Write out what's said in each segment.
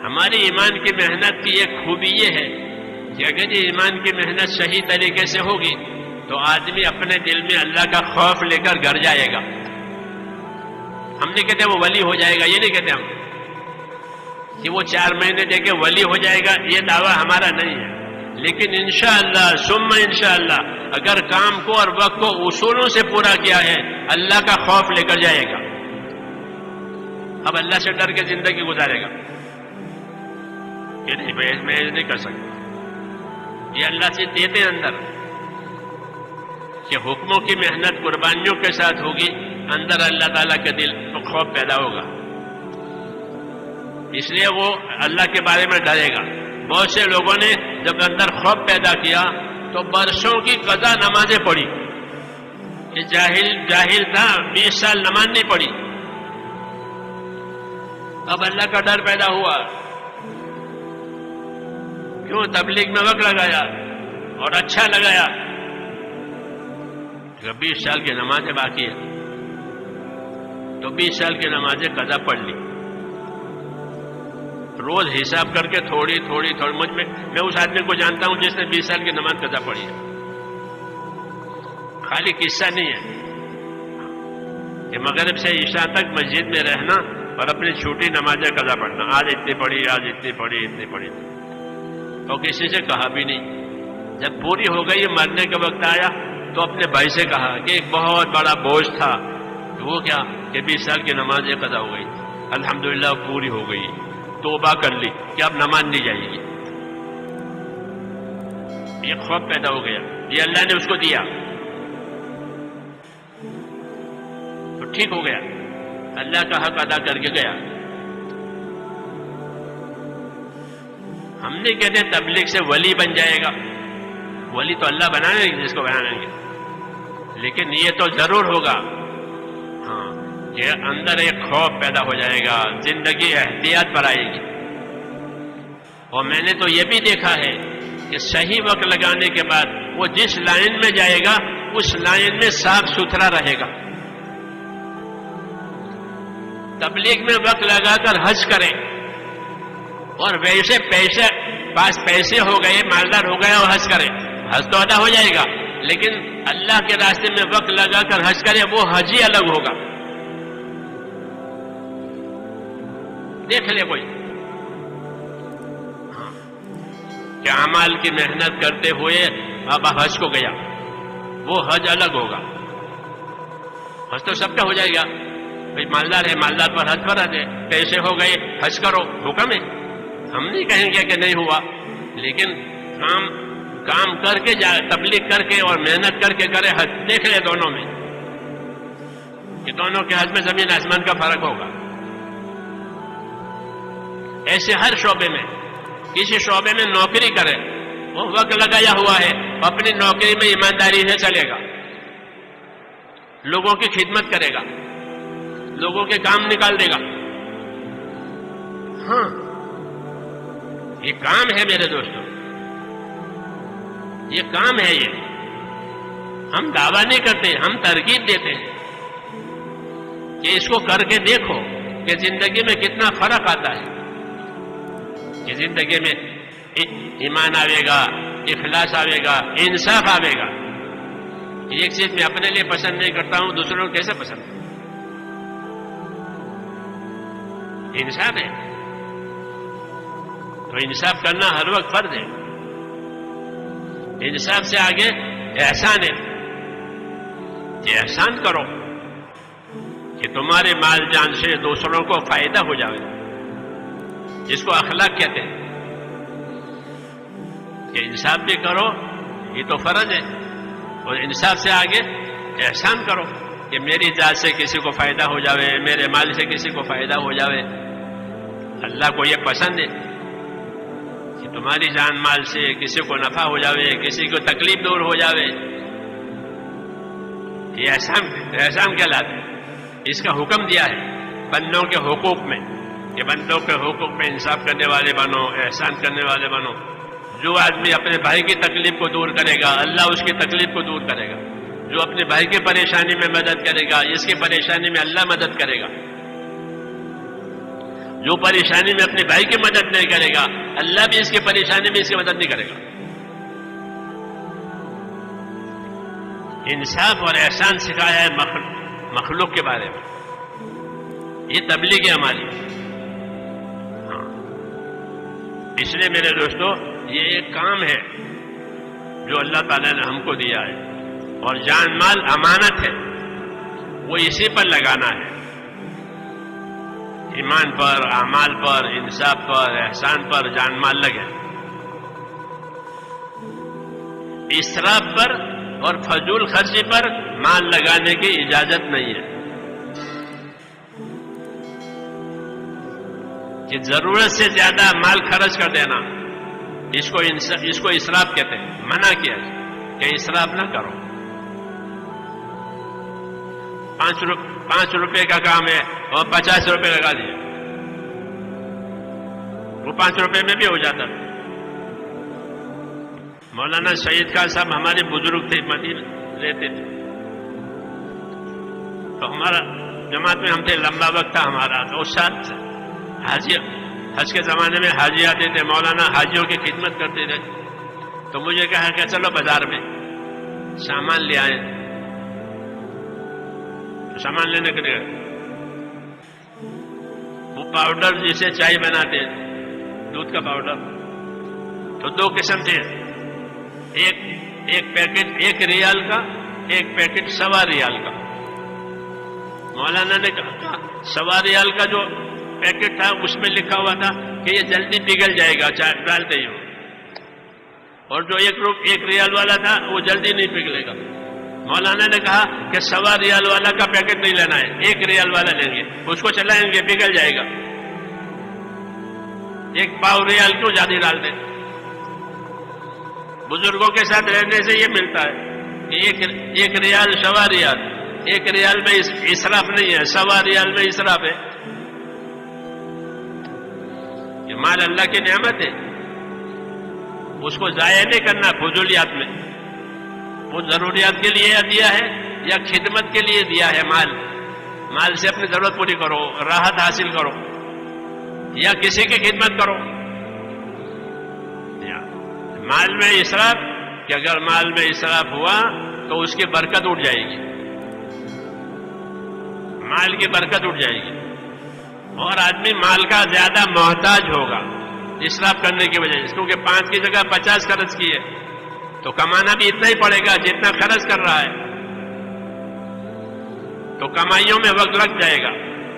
ہماری ایمان کی محنت کی ایک خوبی یہ ہے کہ اگر یہ ایمان کی محنت صحیح طریقے سے ہوگی تو آدمی اپنے دل میں اللہ کا خوف لے کر گھر جائے گا. ہم نہیں کہتے وہ ولی ہو جائے گا، یہ نہیں کہتے ہم کہ وہ 4 مہینے دے کے ولی ہو جائے گا، یہ دعویٰ ہمارا نہیں ہے. لیکن انشاءاللہ ثم انشاءاللہ اگر کام کو اور وقت کو اصولوں سے پورا کیا ہے اللہ کا خوف لے کر جائے گا. اب اللہ سے ڈر کے زندگی گزارے گا کہ نہیں میں نہیں کر سکتا. یہ اللہ سے دیتے اندر کہ حکموں کی محنت قربانیوں کے ساتھ ہوگی، اندر اللہ تعالیٰ کے دل کو خوف پیدا ہوگا، اس لیے وہ اللہ کے بارے میں ڈرے گا. بہت سے لوگوں نے جب اندر خوف پیدا کیا تو برسوں کی قضا نمازیں پڑھی. یہ جاہل تھا، 20 سال نماز نہیں پڑھی. اب اللہ کا ڈر پیدا ہوا، کیوں تبلیغ میں وقت لگایا اور اچھا لگایا. 20 سال کی نمازیں باقی ہے تو 20 سال کی نمازیں قضا پڑھ لی. روز حساب کر کے تھوڑی میں اس آدمی کو جانتا ہوں جس نے 20 سال کی نماز قضا پڑھی ہے. خالی قصہ نہیں ہے کہ مغرب سے عشاء تک مسجد میں رہنا اور اپنی چھوٹی نمازیں قضا پڑھنا، آج اتنی پڑھی، آج اتنی پڑھی، اتنی پڑھی، اور کسی سے کہا بھی نہیں. جب پوری ہو گئی مرنے کا وقت آیا تو اپنے بھائی سے کہا کہ ایک بہت بڑا بوجھ تھا، وہ کیا کہ 20 سال کی نماز قضا ہو گئی، الحمدللہ پوری ہو گئی، توبہ کر لی کہ اب نماز نہیں جائے گی. یہ خوف پیدا ہو گیا، یہ اللہ نے اس کو دیا تو ٹھیک ہو گیا، اللہ کا حق ادا کر کے گیا. ہم نہیں کہتے تبلیغ سے ولی بن جائے گا، ولی تو اللہ بنائیں گے جس کو بنائیں گے، لیکن یہ تو ضرور ہوگا ہاں کہ اندر ایک خوف پیدا ہو جائے گا، زندگی احتیاط پر آئے گی. اور میں نے تو یہ بھی دیکھا ہے کہ صحیح وقت لگانے کے بعد وہ جس لائن میں جائے گا اس لائن میں صاف ستھرا رہے گا. تبلیغ میں وقت لگا کر حج کریں اور ویسے پیسے ہو گئے، مالدار ہو گئے اور حج کریں، حج تو ادا ہو جائے گا، لیکن اللہ کے راستے میں وقت لگا کر حج کرے وہ حج ہی الگ ہوگا. دیکھ لے کوئی کہ اعمال کی محنت کرتے ہوئے اب حج کو گیا، وہ حج الگ ہوگا. حج تو سب کا ہو جائے گا، بھائی مالدار ہے مالدار پر حج فرض ہے، پیسے ہو گئے حج کرو، حکم ہے. ہم نہیں کہیں گے کہ نہیں ہوا، لیکن کام کر کے تبلیغ کر کے اور محنت کر کے کرے حج. دیکھ لے دونوں میں کہ دونوں کے حج میں زمین آسمان کا فرق ہوگا. ایسے ہر شعبے میں، کسی شعبے میں نوکری کرے، وہ وقت لگایا ہوا ہے، اپنی نوکری میں ایمانداری سے چلے گا، لوگوں کی خدمت کرے گا، لوگوں کے کام نکال دے گا. ہاں یہ کام ہے میرے دوستوں، یہ کام ہے. یہ ہم دعویٰ نہیں کرتے، ہم ترغیب دیتے ہیں کہ اس کو کر کے دیکھو کہ زندگی میں کتنا فرق آتا ہے، کہ زندگی میں ایمان آئے گا، اخلاص آئے گا، انصاف آئے گا. ایک چیز میں اپنے لیے پسند نہیں کرتا ہوں، دوسروں کو کیسے پسند ہے؟ انصاف ہے تو انصاف کرنا ہر وقت فرض ہے. انصاف سے آگے احسان ہے کہ احسان کرو کہ تمہارے مال جان سے دوسروں کو فائدہ ہو جائے، جس کو اخلاق کہتے ہیں. کہ انصاف بھی کرو، یہ تو فرض ہے، اور انصاف سے آگے احسان کرو کہ میری ذات سے کسی کو فائدہ ہو جاوے، میرے مال سے کسی کو فائدہ ہو جاوے. اللہ کو یہ پسند ہے کہ تمہاری جان مال سے کسی کو نفع ہو جاوے، کسی کو تکلیف دور ہو جاوے. یہ احسان کہلاتا ہے. اس کا حکم دیا ہے بندوں کے حقوق میں کہ بندوں کے حقوق میں انصاف کرنے والے بنو، احسان کرنے والے بنو. جو آدمی اپنے بھائی کی تکلیف کو دور کرے گا اللہ اس کی تکلیف کو دور کرے گا. جو اپنے بھائی کی پریشانی میں مدد کرے گا اس کی پریشانی میں اللہ مدد کرے گا. جو پریشانی میں اپنے بھائی کی مدد نہیں کرے گا اللہ بھی اس کی پریشانی میں اس کی مدد نہیں کرے گا. انصاف اور احسان سکھایا ہے مخلوق کے بارے میں. یہ تبلیغ ہے ہماری. اس لیے میرے دوستو یہ ایک کام ہے جو اللہ تعالیٰ نے ہم کو دیا ہے اور جان مال امانت ہے وہ اسی پر لگانا ہے. ایمان پر اعمال پر انصاف پر احسان پر جان مال لگے. اسراف پر اور فضول خرچی پر مال لگانے کی اجازت نہیں ہے کہ ضرورت سے زیادہ مال خرچ کر دینا اس کو اسراف کہتے ہیں. منع کیا کہ اسراف نہ کرو. 5 روپے کا کام ہے اور 50 روپے لگا دیے وہ 5 روپے میں بھی ہو جاتا. مولانا شہید خان صاحب ہمارے بزرگ تھے مدینہ رہتے تھے تو ہمارا جماعت میں ہم تھے لمبا وقت تھا ہمارا. تو اس ساتھ حاجی حج کے زمانے میں حاجی آتے تھے مولانا حاجیوں کی خدمت کرتے تھے. تو مجھے کہا کہ چلو بازار میں سامان لے آئیں. سامان لینے کے لیے وہ پاؤڈر جسے چائے بناتے ہیں دودھ کا پاؤڈر تو 2 قسم تھے. ایک پیکٹ 1 ریال کا ایک پیکٹ 1.25 ریال کا. مولانا نے کہا 1.25 ریال کا جو پیکٹ تھا اس میں لکھا ہوا تھا کہ یہ جلدی پگھل جائے گا چائے ڈالتے ہی ہو اور جو 1 ریال والا تھا وہ جلدی نہیں پگھلے گا. مولانا نے کہا کہ 1.25 ریال والا کا پیکٹ نہیں لینا ہے 1 ریال والا لیں گے اس کو چلائیں گے پگھل جائے گا. 1 پاؤ ریال کیوں زیادہ ڈالتے. بزرگوں کے ساتھ رہنے سے یہ ملتا ہے کہ 1 ریال 1.25 ریال 1 ریال میں اسراف نہیں ہے 1.25 ریال میں اسراف ہے. یہ مال اللہ کی نعمت ہے اس کو ضائع نہیں کرنا فضولیات میں. وہ ضروریات کے لیے دیا ہے یا خدمت کے لیے دیا ہے. مال سے اپنی ضرورت پوری کرو راحت حاصل کرو یا کسی کی خدمت کرو. مال میں اسراف کہ اگر مال میں اسراف ہوا تو اس کی برکت اٹھ جائے گی. مال کی برکت اٹھ جائے گی اور آدمی مال کا زیادہ محتاج ہوگا اسراف کرنے کی وجہ سے. کیونکہ 5 کی جگہ 50 خرچ کی ہے تو کمانا بھی اتنا ہی پڑے گا جتنا خرچ کر رہا ہے. تو کمائیوں میں وقت لگ جائے گا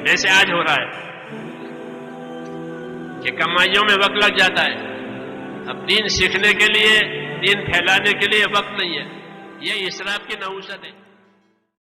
جیسے آج ہو رہا ہے کہ کمائیوں میں وقت لگ جاتا ہے. اب دین سیکھنے کے لیے دین پھیلانے کے لیے وقت نہیں ہے. یہ اسراف کی نحوست ہے.